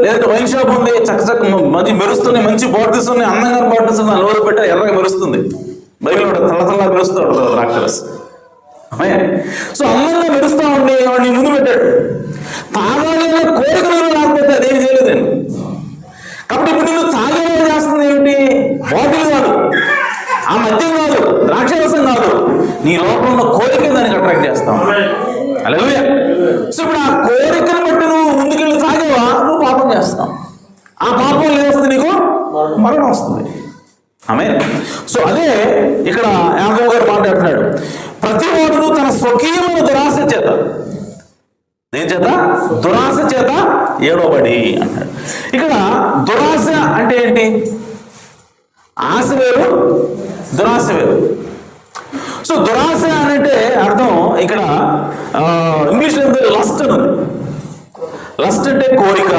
లేదంటే wine shop ఉంది, చక్క మంచి మెరుస్తుంది, మంచి బాటిల్స్ ఉన్నాయి, అందంగా బాటిల్స్ ఉన్నాయి, నోరు పెట్టా ఎర్రగా మెరుస్తుంది, బైబిల్ తల మెరుస్తూ ఉంటుంది ద్రాక్షరస్. సో అందంగా మెరుస్తూ ఉండి వాడిని ముందు పెట్టాడు. తాగాలి అనే కోరికలు లేకపోతే అదేం చేయలేదండి. కాబట్టి ఇప్పుడు నువ్వు తాగేలా చేస్తుంది ఏమిటి? బాటిల్ కాదు, ఆ మద్యం కాదు, ద్రాక్షరసం కాదు, నీ లోపల ఉన్న కోరిక దానికి అట్రాక్ట్ చేస్తావు. హల్లెలూయా. సో ఇప్పుడు ఆ కోరికను బట్టి నువ్వు ముందుకెళ్ళి తాగేవా, నువ్వు పాపం చేస్తావు. ఆ పాపం ఏమొస్తుంది? నీకు మరణం వస్తుంది. ఆమేన్. సో అదే ఇక్కడ యాకోబు గారు మాట్లాడుతున్నాడు, ప్రతి వాడును తన స్వకీయమైన దురాశ చేత, దేని చేత? దురాశ చేత ఏడవబడి అంటాడు. ఇక్కడ దురాశ అంటే ఏంటి? ఆశ వేరు, దురాశ వేరు. సో దురాశ అంటే అర్థం ఇక్కడ ఇంగ్లీష్లో లస్ట్ అని ఉంది. లస్ట్ అంటే కోరిక,